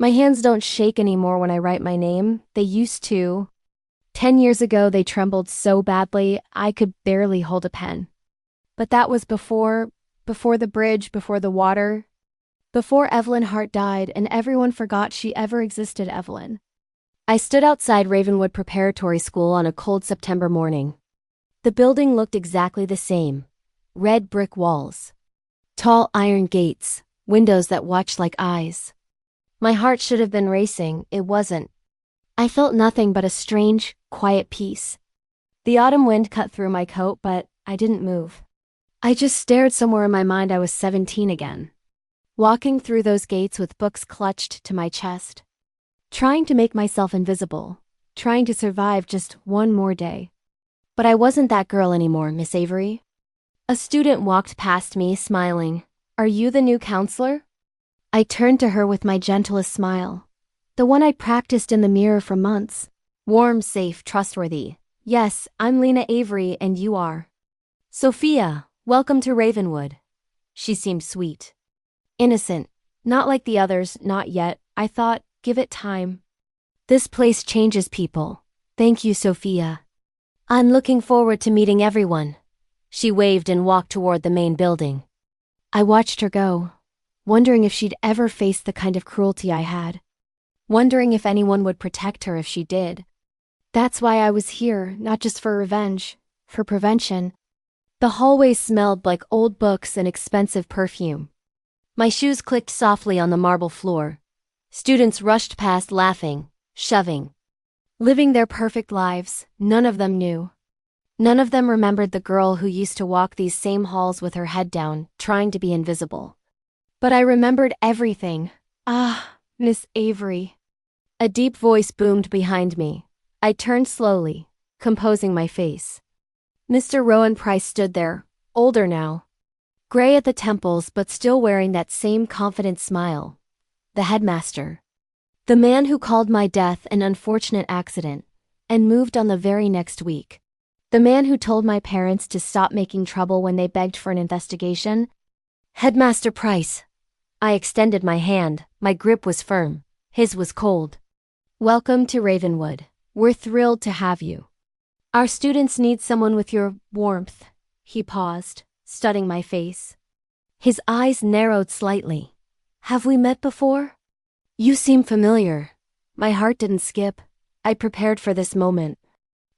My hands don't shake anymore when I write my name. They used to. 10 years ago, they trembled so badly, I could barely hold a pen. But that was before the bridge, before the water, before Evelyn Hart died and everyone forgot she ever existed, Evelyn. I stood outside Ravenwood Preparatory School on a cold September morning. The building looked exactly the same. Red brick walls. Tall iron gates, windows that watched like eyes. My heart should have been racing, it wasn't. I felt nothing but a strange, quiet peace. The autumn wind cut through my coat, but I didn't move. I just stared. Somewhere in my mind I was 17 again. Walking through those gates with books clutched to my chest. Trying to make myself invisible. Trying to survive just one more day. But I wasn't that girl anymore, Miss Avery. A student walked past me, smiling. "Are you the new counselor?" I turned to her with my gentlest smile. The one I practiced in the mirror for months. Warm, safe, trustworthy. "Yes, I'm Lena Avery and you are." "Sophia, welcome to Ravenwood." She seemed sweet. Innocent. Not like the others, not yet. I thought, give it time. "This place changes people. Thank you, Sophia. I'm looking forward to meeting everyone." She waved and walked toward the main building. I watched her go, wondering if she'd ever face the kind of cruelty I had. Wondering if anyone would protect her if she did. That's why I was here, not just for revenge, for prevention. The hallways smelled like old books and expensive perfume. My shoes clicked softly on the marble floor. Students rushed past laughing, shoving. Living their perfect lives, none of them knew. None of them remembered the girl who used to walk these same halls with her head down, trying to be invisible. But I remembered everything. "Ah, Miss Avery." A deep voice boomed behind me. I turned slowly, composing my face. Mr. Rowan Price stood there, older now. Gray at the temples but still wearing that same confident smile. The headmaster. The man who called my death an unfortunate accident, and moved on the very next week. The man who told my parents to stop making trouble when they begged for an investigation. "Headmaster Price." I extended my hand, my grip was firm, his was cold. "Welcome to Ravenwood. We're thrilled to have you. Our students need someone with your warmth." He paused, studying my face. His eyes narrowed slightly. "Have we met before?" "You seem familiar." My heart didn't skip. I prepared for this moment.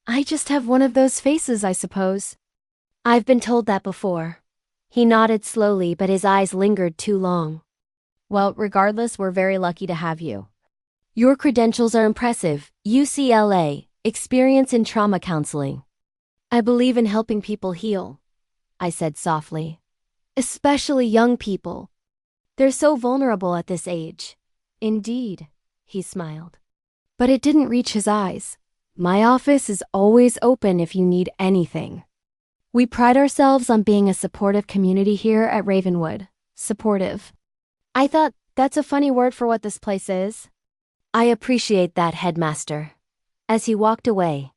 "I just have one of those faces, I suppose." "I've been told that before." He nodded slowly, but his eyes lingered too long. "Well, regardless, we're very lucky to have you. Your credentials are impressive. UCLA, experience in trauma counseling." "I believe in helping people heal," I said softly. "Especially young people. They're so vulnerable at this age." "Indeed," he smiled. But it didn't reach his eyes. "My office is always open if you need anything. We pride ourselves on being a supportive community here at Ravenwood." Supportive. I thought, that's a funny word for what this place is. "I appreciate that, headmaster." As he walked away,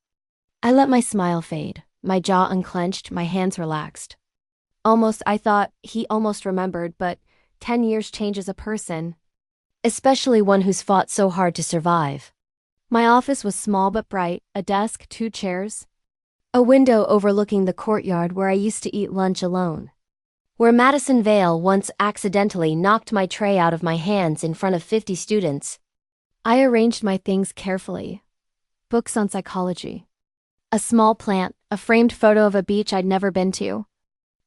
I let my smile fade, my jaw unclenched, my hands relaxed. I thought he almost remembered, but 10 years changes a person. Especially one who's fought so hard to survive. My office was small but bright, a desk, 2 chairs. A window overlooking the courtyard where I used to eat lunch alone. Where Madison Vale once accidentally knocked my tray out of my hands in front of 50 students. I arranged my things carefully. Books on psychology. A small plant, a framed photo of a beach I'd never been to.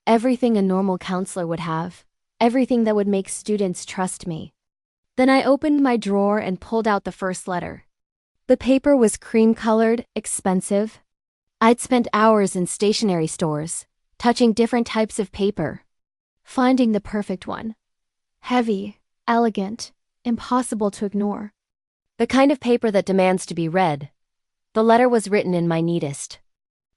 Everything a normal counselor would have. Everything that would make students trust me. Then I opened my drawer and pulled out the first letter. The paper was cream-colored, expensive. I'd spent hours in stationery stores, touching different types of paper, finding the perfect one. Heavy, elegant, impossible to ignore. The kind of paper that demands to be read. The letter was written in my neatest,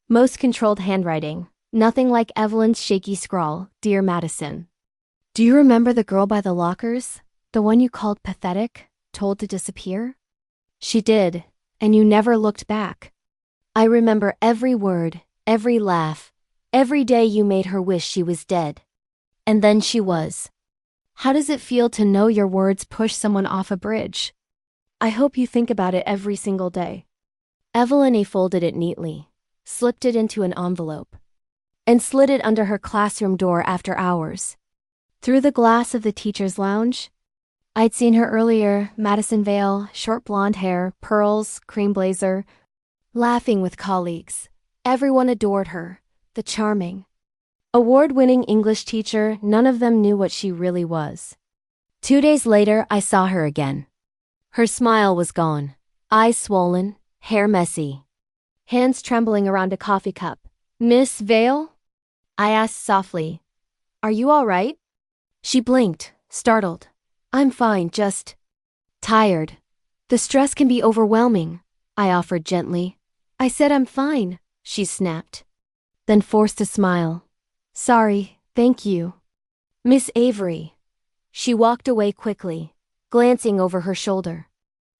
most controlled handwriting, nothing like Evelyn's shaky scrawl, "Dear Madison. Do you remember the girl by the lockers? The one you called pathetic, told to disappear? She did, and you never looked back. I remember every word, every laugh, every day you made her wish she was dead. And then she was. How does it feel to know your words push someone off a bridge? I hope you think about it every single day. Evelyn folded it neatly, slipped it into an envelope, and slid it under her classroom door after hours. Through the glass of the teacher's lounge, I'd seen her earlier, Madison Vale, short blonde hair, pearls, cream blazer, laughing with colleagues. Everyone adored her, the charming, award-winning English teacher. None of them knew what she really was. 2 days later, I saw her again. Her smile was gone, eyes swollen, hair messy, hands trembling around a coffee cup. "Miss Vale?" I asked softly. "Are you all right?" She blinked, startled. "I'm fine, just tired. The stress can be overwhelming," I offered gently. "I said I'm fine," she snapped, then forced a smile. "Sorry, thank you. Miss Avery." She walked away quickly, glancing over her shoulder.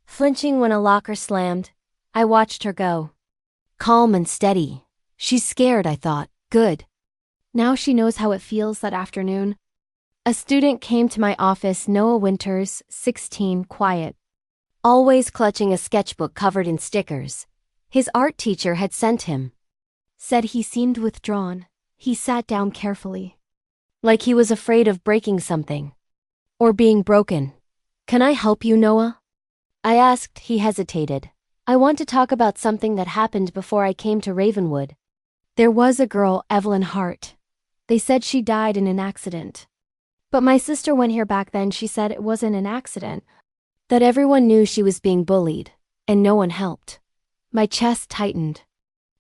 Flinching when a locker slammed, I watched her go. Calm and steady. She's scared, I thought. Good. Now she knows how it feels that afternoon. A student came to my office, Noah Winters, 16, quiet, always clutching a sketchbook covered in stickers. His art teacher had sent him. Said he seemed withdrawn. He sat down carefully, like he was afraid of breaking something. Or being broken. "Can I help you, Noah?" I asked. He hesitated. "I want to talk about something that happened before I came to Ravenwood. There was a girl, Evelyn Hart. They said she died in an accident. But my sister went here back then. She said it wasn't an accident, that everyone knew she was being bullied, and no one helped." My chest tightened,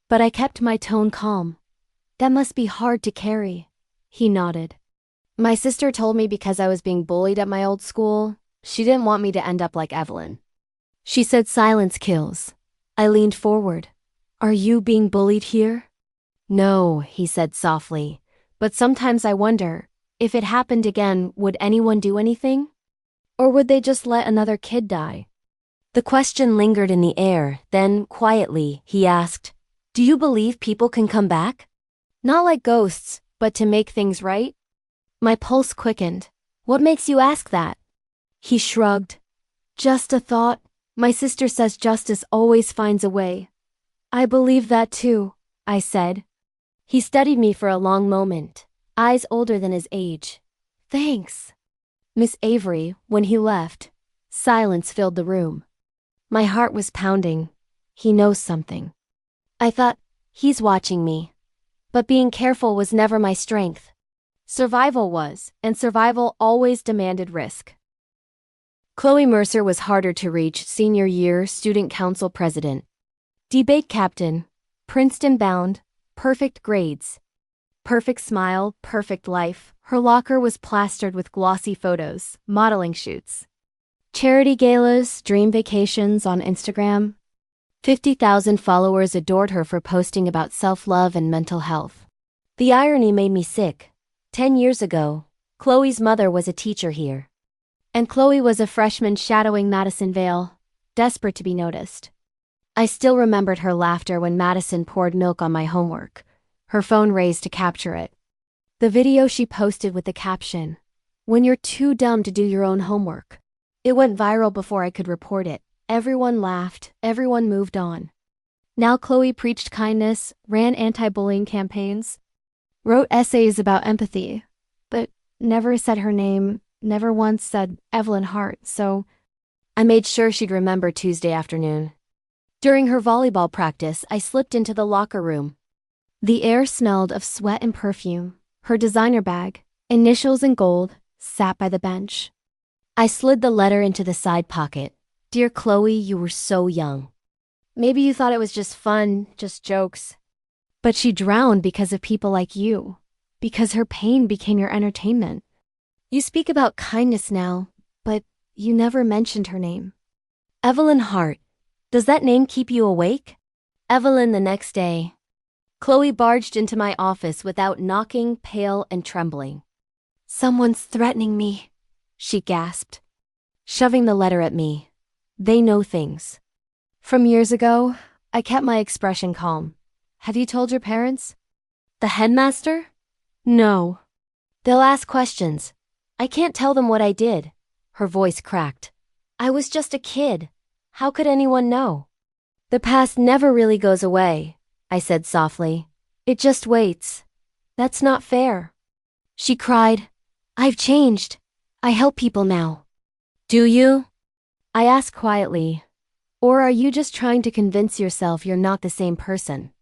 but I kept my tone calm. "That must be hard to carry." He nodded. "My sister told me because I was being bullied at my old school, she didn't want me to end up like Evelyn. She said silence kills." I leaned forward. "Are you being bullied here?" "No," he said softly, "but sometimes I wonder, if it happened again, would anyone do anything? Or would they just let another kid die?" The question lingered in the air, then, quietly, he asked, "Do you believe people can come back? Not like ghosts, but to make things right?" My pulse quickened. "What makes you ask that?" He shrugged. "Just a thought. My sister says justice always finds a way." "I believe that too," I said. He studied me for a long moment, eyes older than his age. "Thanks." Miss Avery, when he left, silence filled the room. My heart was pounding. He knows something. I thought, he's watching me. But being careful was never my strength. Survival was, and survival always demanded risk. Chloe Mercer was harder to reach, senior year, student council president. Debate captain, Princeton bound, perfect grades. Perfect smile, perfect life. Her locker was plastered with glossy photos, modeling shoots, charity galas, dream vacations on Instagram. 50,000 followers adored her for posting about self-love and mental health. The irony made me sick. 10 years ago, Chloe's mother was a teacher here. And Chloe was a freshman shadowing Madison Vale, desperate to be noticed. I still remembered her laughter when Madison poured milk on my homework, her phone raised to capture it. The video she posted with the caption, "When you're too dumb to do your own homework." It went viral before I could report it. Everyone laughed, everyone moved on. Now Chloe preached kindness, ran anti-bullying campaigns, wrote essays about empathy, but never said her name, never once said Evelyn Hart, so I made sure she'd remember Tuesday afternoon. During her volleyball practice, I slipped into the locker room. The air smelled of sweat and perfume. Her designer bag, initials in gold, sat by the bench. I slid the letter into the side pocket. "Dear Chloe, you were so young. Maybe you thought it was just fun, just jokes. But she drowned because of people like you, because her pain became your entertainment. You speak about kindness now, but you never mentioned her name. Evelyn Hart. Does that name keep you awake?" Evelyn the next day. Chloe barged into my office without knocking, pale and trembling. "Someone's threatening me," she gasped, shoving the letter at me. They know things. From years ago, I kept my expression calm. "Have you told your parents?" "The headmaster?" "No. They'll ask questions." I can't tell them what I did. Her voice cracked. I was just a kid. How could anyone know? The past never really goes away, I said softly. It just waits. That's not fair. She cried. I've changed. I help people now. Do you? I asked quietly. Or are you just trying to convince yourself you're not the same person?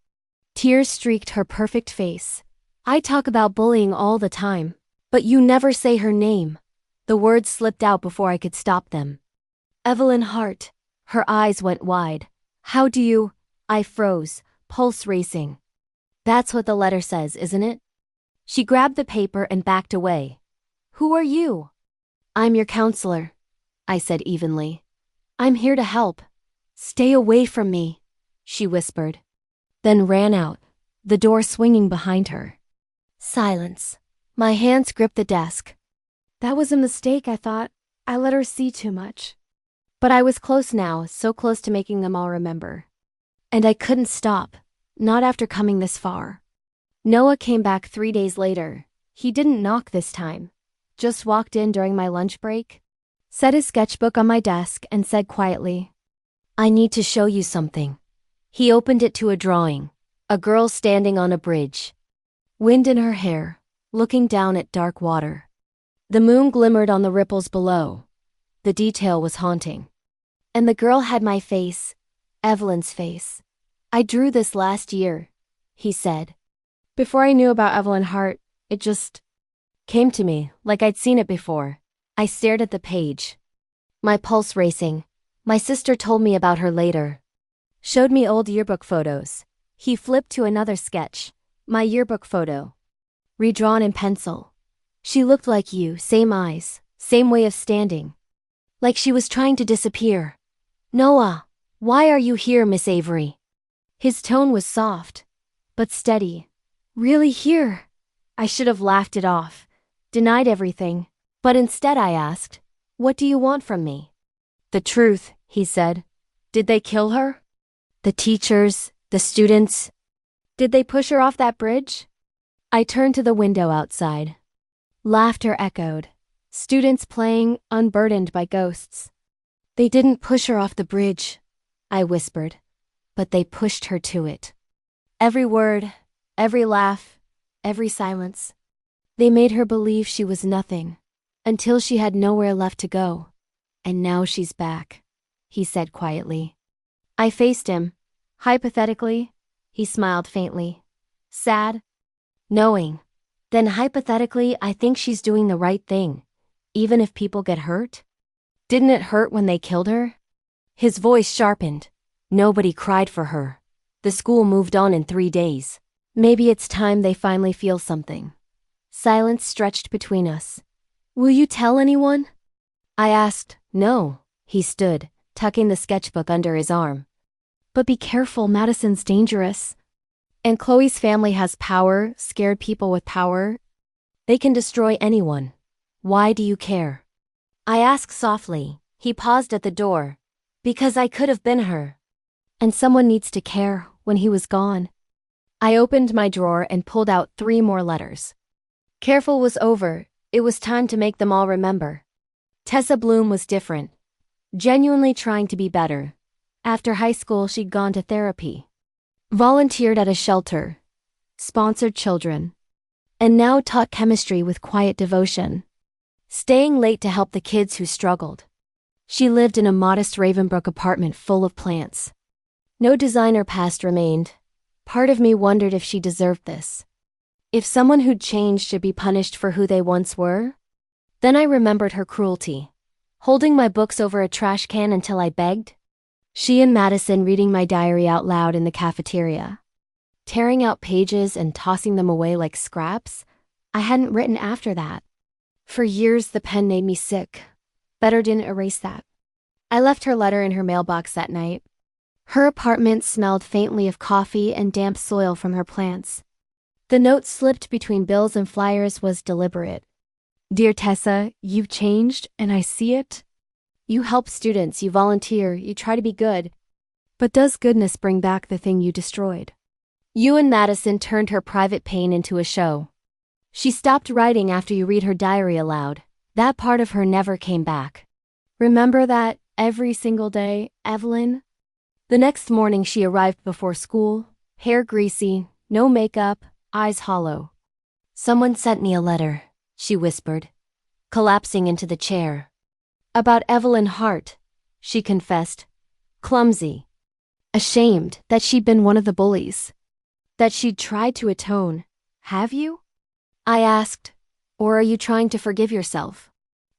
Tears streaked her perfect face. I talk about bullying all the time, but you never say her name. The words slipped out before I could stop them. Evelyn Hart. Her eyes went wide. How do you? I froze, pulse racing. That's what the letter says, isn't it? She grabbed the paper and backed away. Who are you? I'm your counselor, I said evenly. I'm here to help. Stay away from me, she whispered. Then ran out, the door swinging behind her. Silence. My hands gripped the desk. That was a mistake, I thought. I let her see too much. But I was close now, so close to making them all remember. And I couldn't stop, not after coming this far. Noah came back 3 days later. He didn't knock this time. Just walked in during my lunch break, set his sketchbook on my desk, and said quietly, I need to show you something. He opened it to a drawing, a girl standing on a bridge. Wind in her hair, looking down at dark water. The moon glimmered on the ripples below. The detail was haunting. And the girl had my face, Evelyn's face. I drew this last year, he said. Before I knew about Evelyn Hart, it just came to me, like I'd seen it before. I stared at the page. My pulse racing. My sister told me about her later. Showed me old yearbook photos. He flipped to another sketch. My yearbook photo. Redrawn in pencil. She looked like you, same eyes, same way of standing. Like she was trying to disappear. Noah, why are you here, Miss Avery? His tone was soft, but steady. Really here? I should have laughed it off, denied everything, but instead I asked, what do you want from me? The truth, he said. Did they kill her? The teachers, the students. Did they push her off that bridge? I turned to the window outside. Laughter echoed. Students playing, unburdened by ghosts. They didn't push her off the bridge, I whispered, but they pushed her to it. Every word, every laugh, every silence. They made her believe she was nothing, until she had nowhere left to go. And now she's back, he said quietly. I faced him. Hypothetically, he smiled faintly. Sad? Knowing. Then hypothetically, I think she's doing the right thing, even if people get hurt. Didn't it hurt when they killed her? His voice sharpened. Nobody cried for her. The school moved on in 3 days. Maybe it's time they finally feel something. Silence stretched between us. Will you tell anyone? I asked. No. He stood, tucking the sketchbook under his arm. But be careful, Madison's dangerous. And Chloe's family has power, scared people with power. They can destroy anyone. Why do you care? I asked softly. He paused at the door. Because I could have been her. And someone needs to care when he was gone. I opened my drawer and pulled out 3 more letters. Careful was over. It was time to make them all remember. Tessa Bloom was different. Genuinely trying to be better. After high school, she'd gone to therapy. Volunteered at a shelter. Sponsored children. And now taught chemistry with quiet devotion. Staying late to help the kids who struggled. She lived in a modest Ravenbrook apartment full of plants. No designer past remained. Part of me wondered if she deserved this. If someone who'd changed should be punished for who they once were? Then I remembered her cruelty. Holding my books over a trash can until I begged. She and Madison reading my diary out loud in the cafeteria. Tearing out pages and tossing them away like scraps. I hadn't written after that. For years the pen made me sick. Better didn't erase that. I left her letter in her mailbox that night. Her apartment smelled faintly of coffee and damp soil from her plants. The note slipped between bills and flyers was deliberate. Dear Tessa, you've changed, and I see it. You help students, you volunteer, you try to be good. But does goodness bring back the thing you destroyed? You and Madison turned her private pain into a show. She stopped writing after you read her diary aloud, That part of her never came back. Remember that every single day, Evelyn? The next morning she arrived before school, hair greasy, no makeup, eyes hollow. "Someone sent me a letter," she whispered, collapsing into the chair. "About Evelyn Hart," she confessed, clumsy, ashamed that she'd been one of the bullies, that she'd tried to atone. "Have you?" I asked. "Or are you trying to forgive yourself?"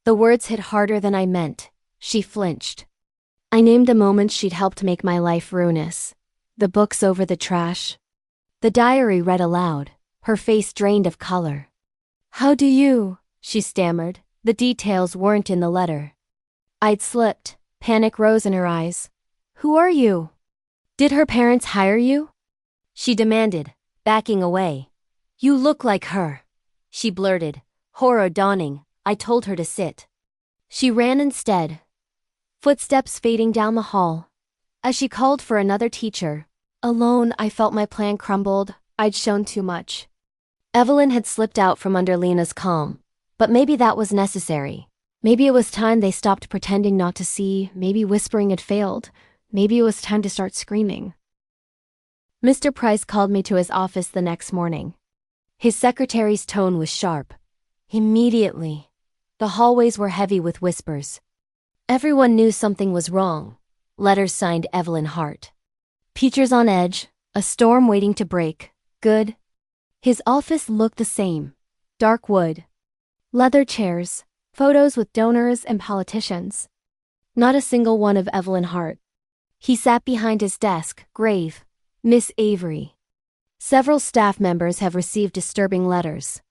The words hit harder than I meant. She flinched. I named the moments she'd helped make my life ruinous. The books over the trash. The diary read aloud, her face drained of color. "How do you?" she stammered. The details weren't in the letter. I'd slipped. Panic rose in her eyes. "Who are you? Did her parents hire you?" she demanded, backing away. "You look like her," she blurted, horror dawning. I told her to sit. She ran instead, footsteps fading down the hall. As she called for another teacher, alone, I felt my plan crumbled. I'd shown too much. Evelyn had slipped out from under Lena's calm, but maybe that was necessary. Maybe it was time they stopped pretending not to see. Maybe whispering had failed. Maybe it was time to start screaming. Mr. Price called me to his office the next morning. His secretary's tone was sharp. Immediately, the hallways were heavy with whispers. Everyone knew something was wrong. Letters signed Evelyn Hart. Teachers on edge, a storm waiting to break. Good. His office looked the same. Dark wood. Leather chairs. Photos with donors and politicians. Not a single one of Evelyn Hart. He sat behind his desk, grave. "Miss Avery. Several staff members have received disturbing letters.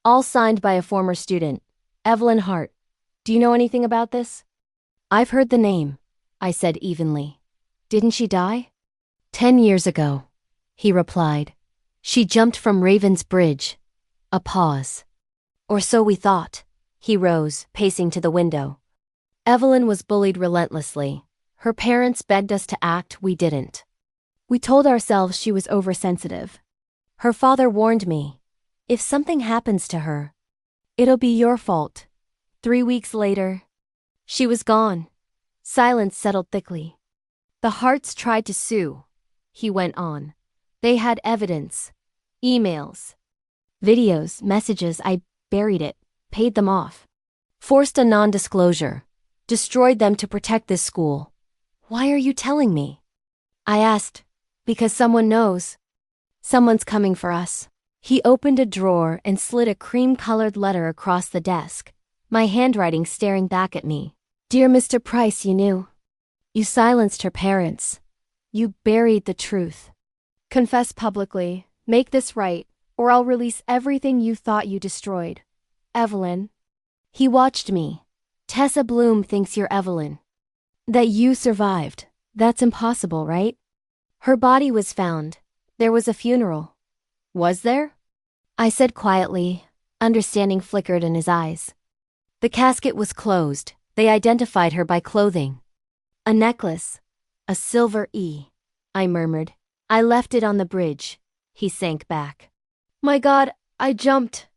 All signed by a former student. Evelyn Hart. Do you know anything about this?" "I've heard the name," I said evenly. "Didn't she die?" 10 years ago, he replied. "She jumped from Raven's Bridge." A pause. "Or so we thought." He rose, pacing to the window. "Evelyn was bullied relentlessly. Her parents begged us to act, we didn't. We told ourselves she was oversensitive. Her father warned me, if something happens to her, it'll be your fault." 3 weeks later, she was gone. Silence settled thickly. "The Harts tried to sue," he went on. "They had evidence. Emails. Videos, messages. I buried it, paid them off. Forced a non-disclosure. Destroyed them to protect this school." "Why are you telling me?" I asked. "Because someone knows. Someone's coming for us." He opened a drawer and slid a cream-colored letter across the desk, my handwriting staring back at me. "Dear Mr. Price, you knew. You silenced her parents. You buried the truth. Confess publicly, make this right, or I'll release everything you thought you destroyed. Evelyn." He watched me. "Tessa Bloom thinks you're Evelyn. That you survived. That's impossible, right? Her body was found. There was a funeral." "Was there?" I said quietly. Understanding flickered in his eyes. "The casket was closed. They identified her by clothing. A necklace. A silver E," I murmured. "I left it on the bridge." He sank back. "My God, I jumped,"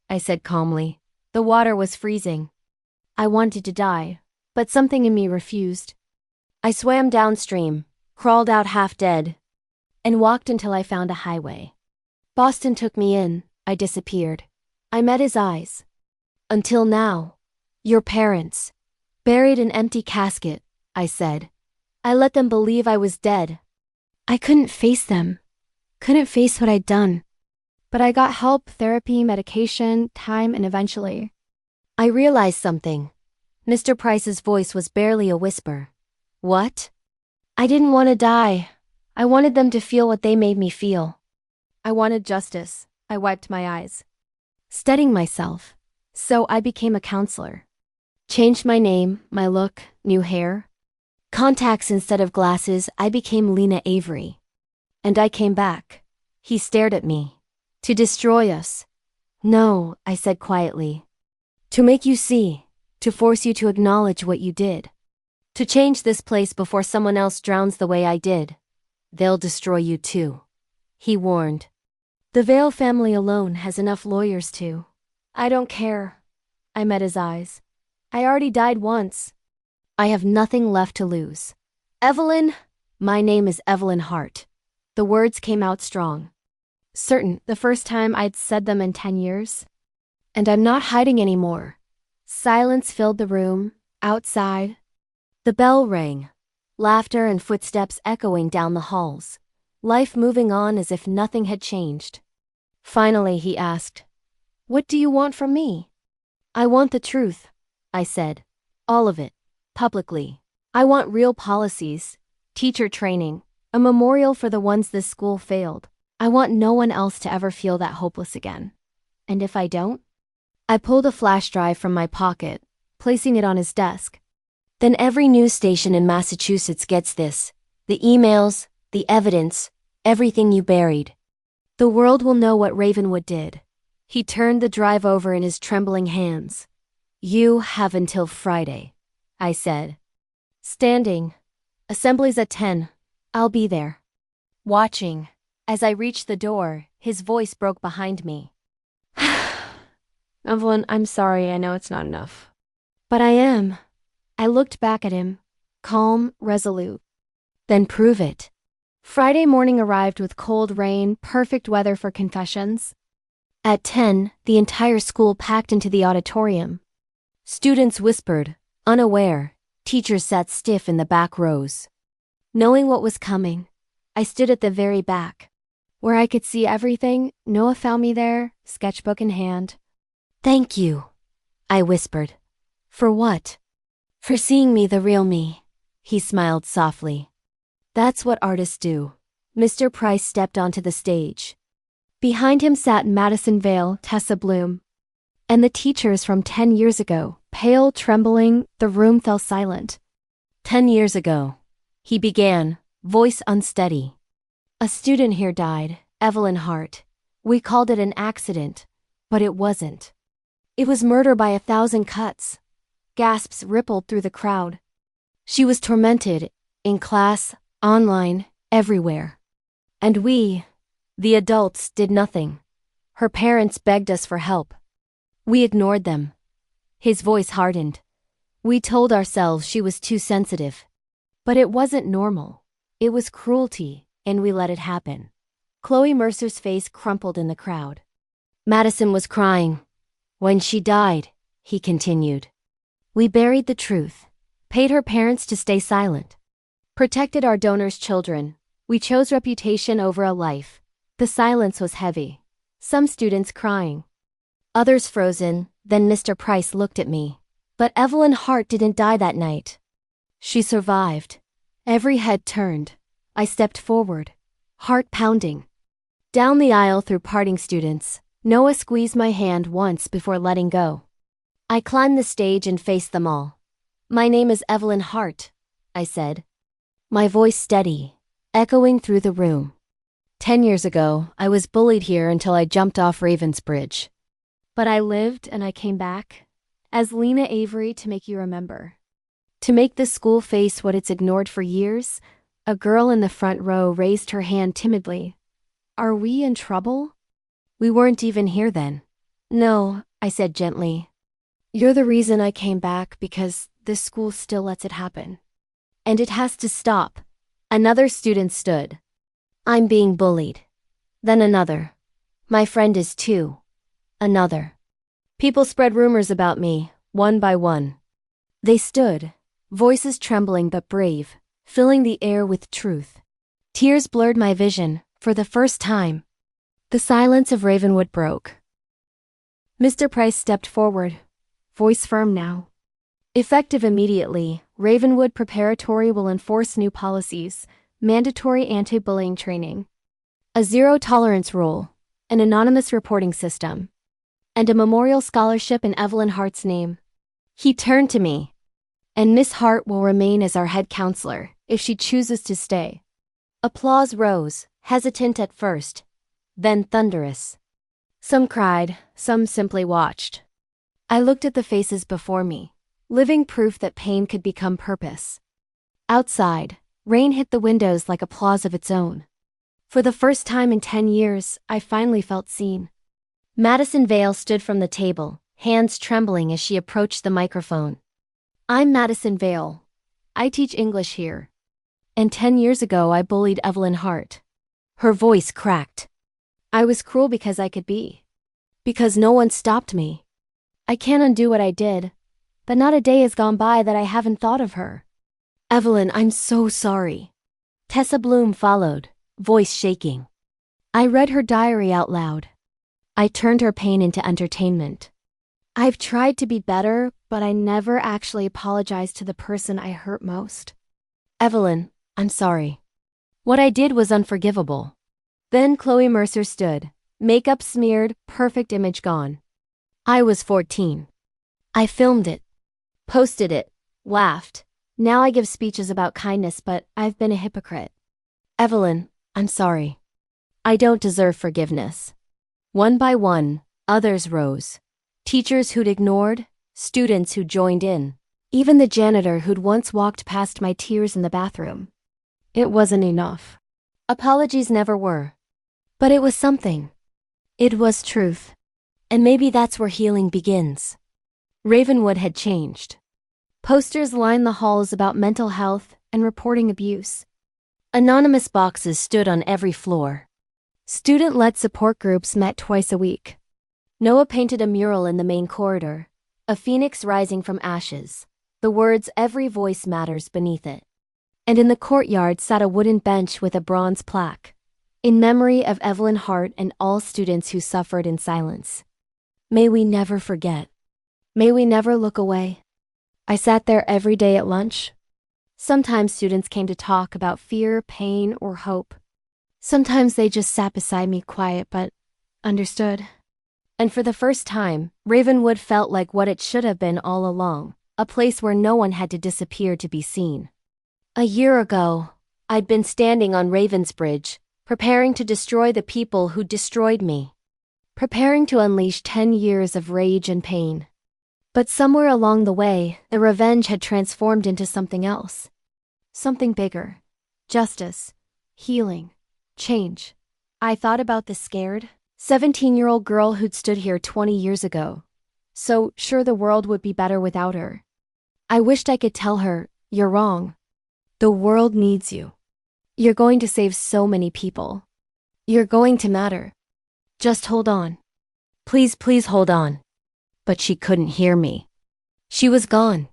I said calmly. The water was freezing. I wanted to die, but something in me refused. I swam downstream, crawled out half dead, and walked until I found a highway. Boston took me in. I disappeared. I met his eyes. "Until now. Your parents. Buried in empty casket," I said. "I let them believe I was dead. I couldn't face them. Couldn't face what I'd done. But I got help, therapy, medication, time, and eventually, I realized something." Mr. Price's voice was barely a whisper. "What?" "I didn't want to die. I wanted them to feel what they made me feel. I wanted justice." I wiped my eyes, steadying myself. So I became a counselor. Changed my name, my look, new hair. Contacts instead of glasses. I became Lena Avery. And I came back. He stared at me. "To destroy us." "No," I said quietly. "To make you see. To force you to acknowledge what you did. To change this place before someone else drowns the way I did. They'll destroy you too," he warned. "The Vale family alone has enough lawyers to." "I don't care." I met his eyes. I already died once. I have nothing left to lose. Evelyn, my name is Evelyn Hart. The words came out strong. Certain, the first time I'd said them in 10 years. And I'm not hiding anymore. Silence filled the room. Outside, the bell rang. Laughter and footsteps echoing down the halls. Life moving on as if nothing had changed. Finally, he asked, "What do you want from me?" "I want the truth," I said. "All of it. Publicly. I want real policies, teacher training, a memorial for the ones this school failed. I want no one else to ever feel that hopeless again. And if I don't?" I pulled a flash drive from my pocket, placing it on his desk. "Then every news station in Massachusetts gets this. The emails, the evidence, everything you buried. The world will know what Ravenwood did." He turned the drive over in his trembling hands. "You have until Friday," I said. Standing. "Assembly's at 10. I'll be there." Watching. As I reached the door, his voice broke behind me. "Evelyn, I'm sorry, I know it's not enough." "But I am." I looked back at him, calm, resolute. "Then prove it." Friday morning arrived with cold rain, perfect weather for confessions. At 10, the entire school packed into the auditorium. Students whispered, unaware. Teachers sat stiff in the back rows. Knowing what was coming, I stood at the very back. Where I could see everything, Noah found me there, sketchbook in hand. "Thank you," I whispered. "For what?" "For seeing me the real me," he smiled softly. "That's what artists do." Mr. Price stepped onto the stage. Behind him sat Madison Vale, Tessa Bloom, and the teachers from 10 years ago. Pale, trembling, the room fell silent. "10 years ago," he began, voice unsteady. "A student here died, Evelyn Hart. We called it an accident, but it wasn't. It was murder by 1,000 cuts." Gasps rippled through the crowd. "She was tormented, in class, online, everywhere. And we, the adults, did nothing. Her parents begged us for help. We ignored them." His voice hardened. "We told ourselves she was too sensitive. But it wasn't normal. It was cruelty, and we let it happen." Chloe Mercer's face crumpled in the crowd. Madison was crying. "When she died," he continued, "we buried the truth, paid her parents to stay silent, protected our donors' children. We chose reputation over a life." The silence was heavy. Some students crying. Others frozen. Then Mr. Price looked at me. "But Evelyn Hart didn't die that night. She survived." Every head turned. I stepped forward, heart pounding. Down the aisle through parting students, Noah squeezed my hand once before letting go. I climbed the stage and faced them all. "My name is Evelyn Hart," I said. My voice steady, echoing through the room. 10 years ago, I was bullied here until I jumped off Ravensbridge. But I lived and I came back, as Lena Avery, to make you remember. To make this school face what it's ignored for years. A girl in the front row raised her hand timidly. "Are we in trouble?" "We weren't even here then." "No," I said gently. "You're the reason I came back, because this school still lets it happen. And it has to stop." Another student stood. "I'm being bullied." Then another. "My friend is too." Another. People spread rumors about me, one by one. They stood, voices trembling but brave, filling the air with truth. Tears blurred my vision, for the first time. The silence of Ravenwood broke. Mr. Price stepped forward, voice firm now. "Effective immediately, Ravenwood Preparatory will enforce new policies, mandatory anti-bullying training, a zero-tolerance rule, an anonymous reporting system, and a memorial scholarship in Evelyn Hart's name." He turned to me. "And Miss Hart will remain as our head counselor, if she chooses to stay." Applause rose, hesitant at first, then thunderous. Some cried, some simply watched. I looked at the faces before me, living proof that pain could become purpose. Outside, rain hit the windows like applause of its own. For the first time in 10 years, I finally felt seen. Madison Vale stood from the table, hands trembling as she approached the microphone. I'm Madison Vale. I teach English here. And 10 years ago I bullied Evelyn Hart. Her voice cracked. I was cruel because I could be. Because no one stopped me. I can't undo what I did, but not a day has gone by that I haven't thought of her. Evelyn, I'm so sorry. Tessa Bloom followed, voice shaking. I read her diary out loud. I turned her pain into entertainment. I've tried to be better, but I never actually apologized to the person I hurt most. Evelyn, I'm sorry. What I did was unforgivable. Then Chloe Mercer stood, makeup smeared, perfect image gone. I was 14. I filmed it, posted it, laughed. Now I give speeches about kindness, but I've been a hypocrite. Evelyn, I'm sorry. I don't deserve forgiveness. One by one, others rose. Teachers who'd ignored, students who joined in, even the janitor who'd once walked past my tears in the bathroom. It wasn't enough. Apologies never were. But it was something. It was truth. And maybe that's where healing begins. Ravenwood had changed. Posters lined the halls about mental health and reporting abuse. Anonymous boxes stood on every floor. Student-led support groups met twice a week. Noah painted a mural in the main corridor, a phoenix rising from ashes, the words "Every voice matters" beneath it. And in the courtyard sat a wooden bench with a bronze plaque, in memory of Evelyn Hart and all students who suffered in silence. May we never forget. May we never look away. I sat there every day at lunch. Sometimes students came to talk about fear, pain, or hope. Sometimes they just sat beside me quiet but understood. And for the first time, Ravenwood felt like what it should have been all along, a place where no one had to disappear to be seen. A year ago, I'd been standing on Ravensbridge, preparing to destroy the people who destroyed me. Preparing to unleash 10 years of rage and pain. But somewhere along the way, the revenge had transformed into something else. Something bigger. Justice. Healing. Change. I thought about the scared, 17-year-old girl who'd stood here 20 years ago. So sure the world would be better without her. I wished I could tell her, you're wrong. The world needs you. You're going to save so many people. You're going to matter. Just hold on. Please, please hold on. But she couldn't hear me. She was gone.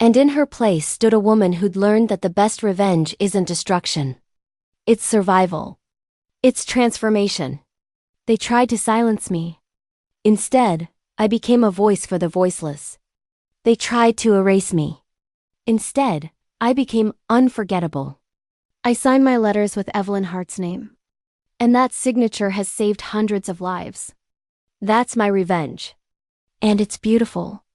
And in her place stood a woman who'd learned that the best revenge isn't destruction. It's survival. It's transformation. They tried to silence me. Instead, I became a voice for the voiceless. They tried to erase me. Instead, I became unforgettable. I signed my letters with Evelyn Hart's name. And that signature has saved hundreds of lives. That's my revenge. And it's beautiful.